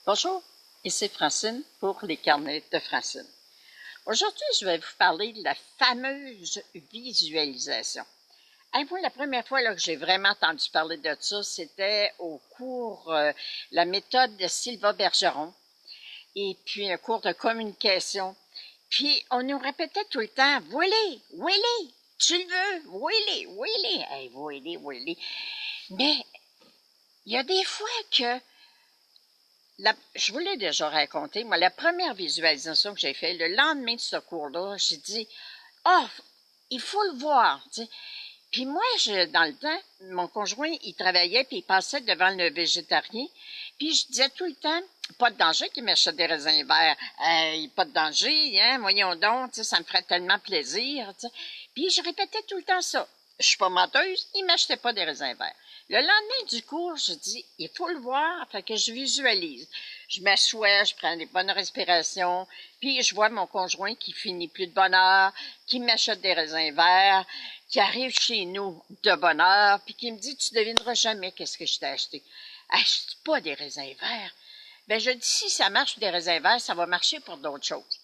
Bonjour, ici Francine pour les carnets de Francine. Aujourd'hui, je vais vous parler de la fameuse visualisation. Moi, la première fois que j'ai vraiment entendu parler de ça, c'était au cours la méthode de Sylva Bergeron et puis un cours de communication. Puis, on nous répétait tout le temps, « Willy, Willy, tu le veux, Willy, Willy, hey, Willy, Willy. » Mais il y a des fois que je vous l'ai déjà raconté, moi, la première visualisation que j'ai faite, le lendemain de ce cours-là, j'ai dit, « Ah, oh, il faut le voir. » Puis moi, dans le temps, mon conjoint, il travaillait, puis il passait devant le végétarien, puis je disais tout le temps, « Pas de danger qu'il m'achète des raisins verts. Pas de danger, hein, voyons donc, ça me ferait tellement plaisir. » Puis je répétais tout le temps ça. Je suis pas menteuse, il m'achetait pas des raisins verts. Le lendemain du cours, je dis, il faut le voir, fait que je visualise. Je m'assois, je prends des bonnes respirations, puis je vois mon conjoint qui finit plus de bonne heure, qui m'achète des raisins verts, qui arrive chez nous de bonne heure, puis qui me dit, tu devineras jamais qu'est-ce que je t'ai acheté. Achète pas des raisins verts. Ben, je dis, si ça marche des raisins verts, ça va marcher pour d'autres choses.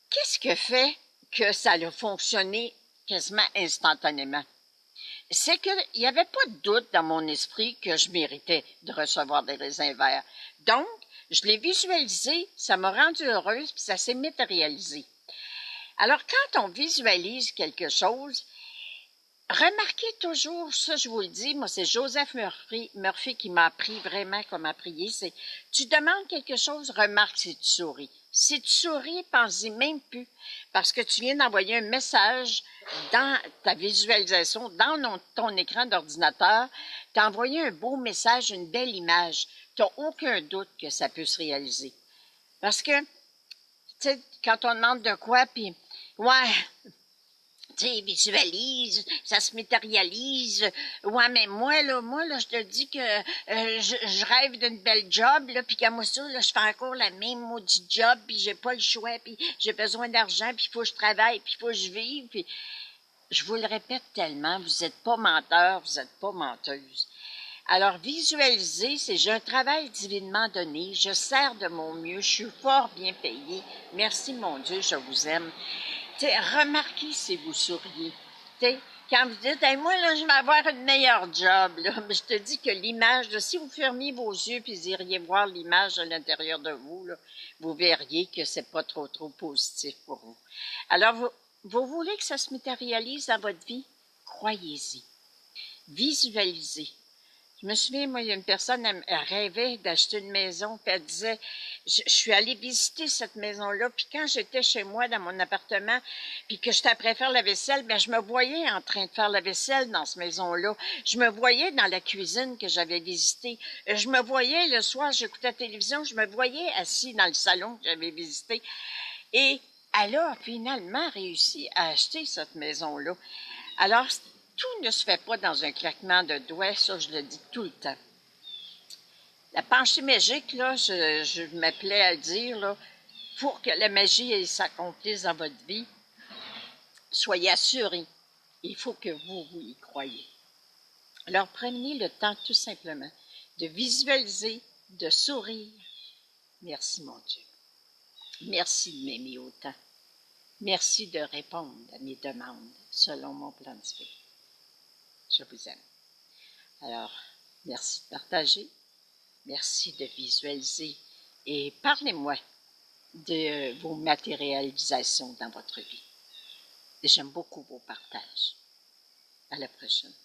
Qu'est-ce que fait que ça a fonctionné quasiment instantanément? C'est qu'il n'y avait pas de doute dans mon esprit que je méritais de recevoir des raisins verts. Donc, je l'ai visualisé, ça m'a rendue heureuse, puis ça s'est matérialisé. Alors, quand on visualise quelque chose, remarquez toujours, ça je vous le dis, moi c'est Joseph Murphy qui m'a appris vraiment comment prier, c'est tu demandes quelque chose, remarque si tu souris. Si tu souris, pense-y même plus, parce que tu viens d'envoyer un message dans ta visualisation, dans ton écran d'ordinateur, tu as envoyé un beau message, une belle image. Tu n'as aucun doute que ça peut se réaliser. Parce que, tu sais, quand on demande de quoi, puis, ouais, tu sais, visualise, ça se matérialise. Ouais, mais moi, je te dis que je rêve d'une belle job, là, puis qu'à moi ça, là, je fais encore la même maudite job, puis j'ai pas le choix, puis j'ai besoin d'argent, puis il faut que je travaille, puis il faut que je vive, puis je vous le répète tellement, vous n'êtes pas menteur, vous n'êtes pas menteuse. Alors, visualiser, c'est j'ai un travail divinement donné, je sers de mon mieux, je suis fort bien payée. Merci, mon Dieu, je vous aime. T'sais, remarquez si vous souriez. T'sais, quand vous dites, hey, moi, là, je vais avoir une meilleure job, là, mais je te dis que l'image, si vous fermiez vos yeux puis vous iriez voir l'image à l'intérieur de vous, là, vous verriez que c'est pas trop positif pour vous. Alors, vous voulez que ça se matérialise dans votre vie? Croyez-y. Visualisez. Je me souviens, moi, il y a une personne, elle rêvait d'acheter une maison, puis elle disait, je suis allée visiter cette maison-là, puis quand j'étais chez moi dans mon appartement, puis que j'étais après faire la vaisselle, ben je me voyais en train de faire la vaisselle dans cette maison-là. Je me voyais dans la cuisine que j'avais visitée. Je me voyais le soir, j'écoutais la télévision, je me voyais assis dans le salon que j'avais visité. Et elle a finalement réussi à acheter cette maison-là. Alors, tout ne se fait pas dans un claquement de doigts, ça je le dis tout le temps. La pensée magique, là, je m'appelais à le dire, là, pour que la magie s'accomplisse dans votre vie, soyez assurés, il faut que vous y croyez. Alors prenez le temps tout simplement de visualiser, de sourire. Merci mon Dieu. Merci de m'aimer autant. Merci de répondre à mes demandes selon mon plan de vie. Je vous aime. Alors, merci de partager, merci de visualiser et parlez-moi de vos matérialisations dans votre vie. J'aime beaucoup vos partages. À la prochaine.